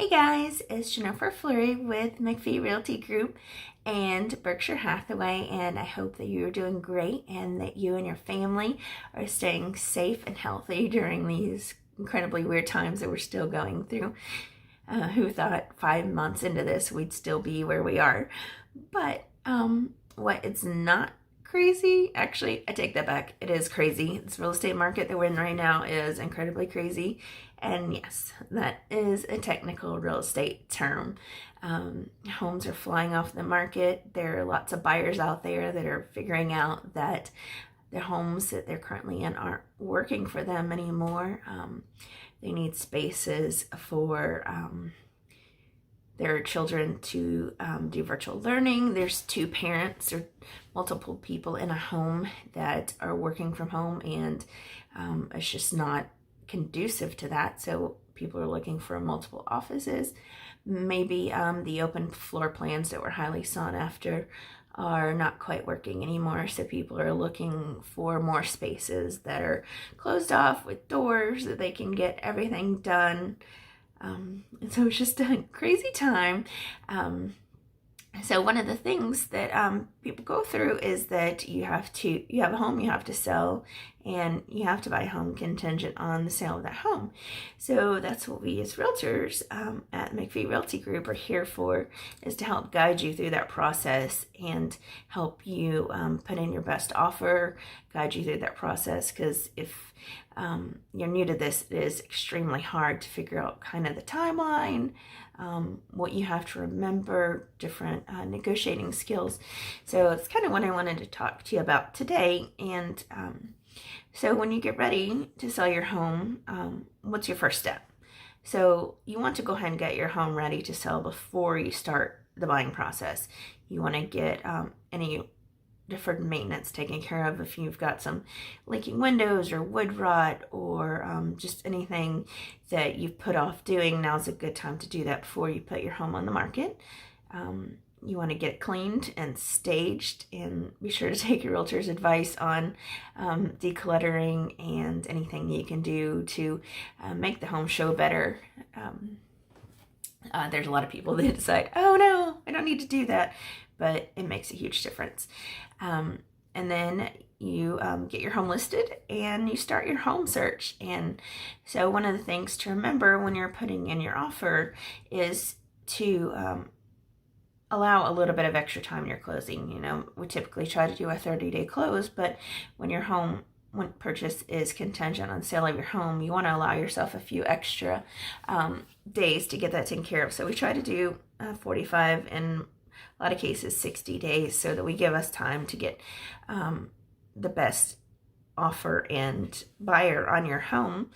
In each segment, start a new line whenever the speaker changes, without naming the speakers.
Hey guys, it's Jennifer Fleury with McPhee Realty Group and Berkshire Hathaway, and I hope that you're doing great and that you and your family are staying safe and healthy during these incredibly weird times that we're still going through. Who thought 5 months into this we'd still be where we are? But what it's not crazy. Actually, I take that back. It is crazy. This real estate market that we're in right now is incredibly crazy. And yes, that is a technical real estate term. Homes are flying off the market. There are lots of buyers out there that are figuring out that the homes that they're currently in aren't working for them anymore. They need spaces for their children to do virtual learning. There's two parents or multiple people in a home that are working from home, and it's just not conducive to that. So people are looking for multiple offices. Maybe the open floor plans that were highly sought after are not quite working anymore. So people are looking for more spaces that are closed off with doors that they can get everything done. And so it's just a crazy time. So one of the things that people go through is that you have a home you have to sell, and you have to buy a home contingent on the sale of that home. So that's what we as realtors at McPhee Realty Group are here for, is to help guide you through that process and help you put in your best offer, guide you through that process. Because if you're new to this, it is extremely hard to figure out kind of the timeline, what you have to remember, different negotiating skills. So it's kind of what I wanted to talk to you about today. And so when you get ready to sell your home, what's your first step? So you want to go ahead and get your home ready to sell before you start the buying process. You want to get any deferred maintenance taken care of. If you've got some leaking windows or wood rot or just anything that you've put off doing, now's a good time to do that before you put your home on the market. You want to get it cleaned and staged, and be sure to take your realtor's advice on decluttering and anything you can do to make the home show better. There's a lot of people that decide, oh no, I don't need to do that, but it makes a huge difference. And then you get your home listed and you start your home search. And so one of the things to remember when you're putting in your offer is to allow a little bit of extra time in your closing. You know, we typically try to do a 30-day close, but when purchase is contingent on sale of your home, you want to allow yourself a few extra days to get that taken care of. So we try to do 45, in a lot of cases 60 days, so that we give us time to get the best offer and buyer on your home,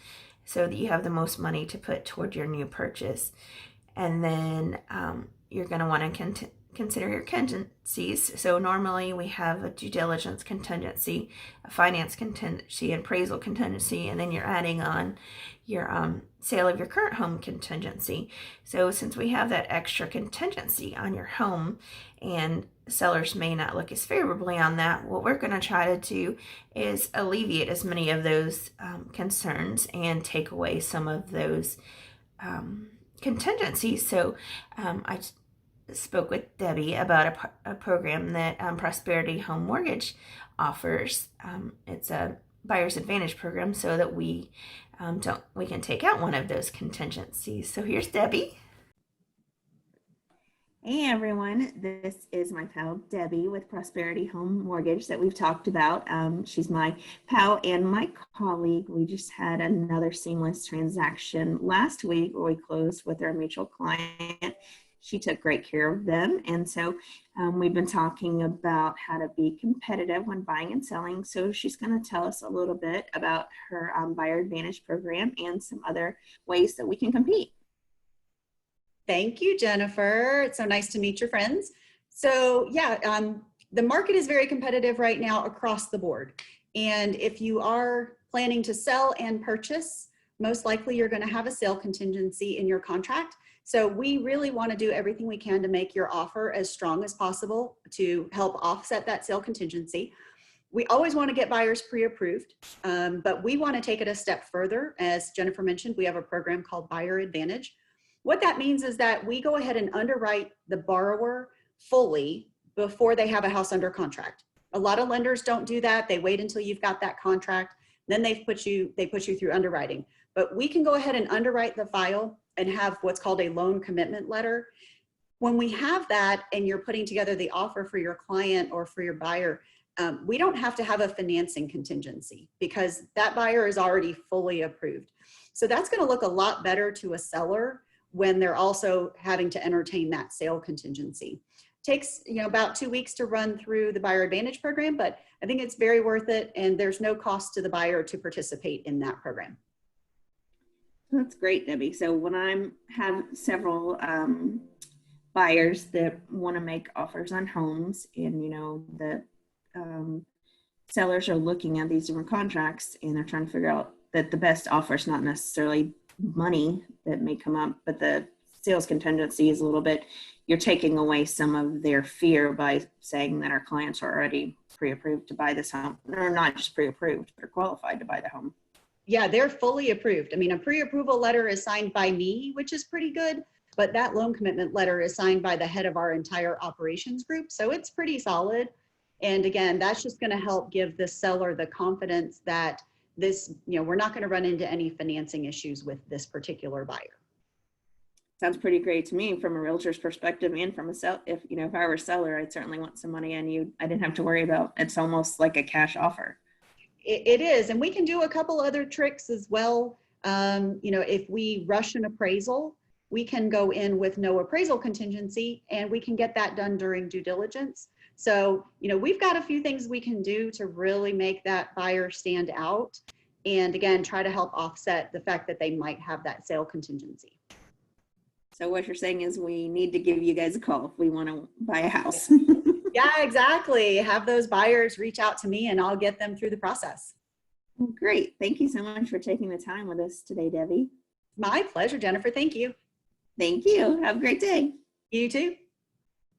so that you have the most money to put toward your new purchase. And then you're going to want to consider your contingencies. So normally we have a due diligence contingency, a finance contingency, an appraisal contingency, and then you're adding on your sale of your current home contingency. So since we have that extra contingency on your home, and sellers may not look as favorably on that, what we're going to try to do is alleviate as many of those concerns and take away some of those contingencies. So I spoke with Debbie about a program that Prosperity Home Mortgage offers. It's a buyer's advantage program, so that we can take out one of those contingencies. So here's Debbie. Hey everyone, this is my pal Debbie with Prosperity Home Mortgage that we've talked about. She's my pal and my colleague. We just had another seamless transaction last week where we closed with our mutual client. She took great care of them, and so we've been talking about how to be competitive when buying and selling. So she's going to tell us a little bit about her Buyer Advantage program and some other ways that we can compete.
Thank you, Jennifer. It's so nice to meet your friends. So yeah, the market is very competitive right now across the board. And if you are planning to sell and purchase, most likely you're going to have a sale contingency in your contract. So we really want to do everything we can to make your offer as strong as possible to help offset that sale contingency. We always want to get buyers pre-approved, but we want to take it a step further. As Jennifer mentioned, we have a program called Buyer Advantage, What that means is that we go ahead and underwrite the borrower fully before they have a house under contract. A lot of lenders don't do that. They wait until you've got that contract, then they put you through underwriting. But we can go ahead and underwrite the file and have what's called a loan commitment letter. When we have that and you're putting together the offer for your client or for your buyer, we don't have to have a financing contingency because that buyer is already fully approved. So that's going to look a lot better to a seller when they're also having to entertain that sale contingency. Takes about 2 weeks to run through the Buyer Advantage program, but I think it's very worth it, and there's no cost to the buyer to participate in that program.
That's great, Debbie. So when I have several buyers that want to make offers on homes, and the sellers are looking at these different contracts and they're trying to figure out that the best offer is not necessarily money that may come up, but the sales contingency is a little bit, you're taking away some of their fear by saying that our clients are already pre-approved to buy this home, or not just pre-approved, but are qualified to buy the home.
Yeah, they're fully approved. I mean, a pre-approval letter is signed by me, which is pretty good, but that loan commitment letter is signed by the head of our entire operations group. So it's pretty solid. And again, that's just going to help give the seller the confidence that this, we're not going to run into any financing issues with this particular buyer.
Sounds pretty great to me from a realtor's perspective, and from if I were a seller, I'd certainly want some money, and I didn't have to worry about, it's almost like a cash offer.
It is, and we can do a couple other tricks as well. If we rush an appraisal, we can go in with no appraisal contingency, and we can get that done during due diligence. So, we've got a few things we can do to really make that buyer stand out. And again, try to help offset the fact that they might have that sale contingency.
So what you're saying is we need to give you guys a call if we want to buy a house.
Yeah, exactly. Have those buyers reach out to me and I'll get them through the process.
Well, great. Thank you so much for taking the time with us today, Debbie.
My pleasure, Jennifer. Thank you.
Thank you. Have a great day.
You too.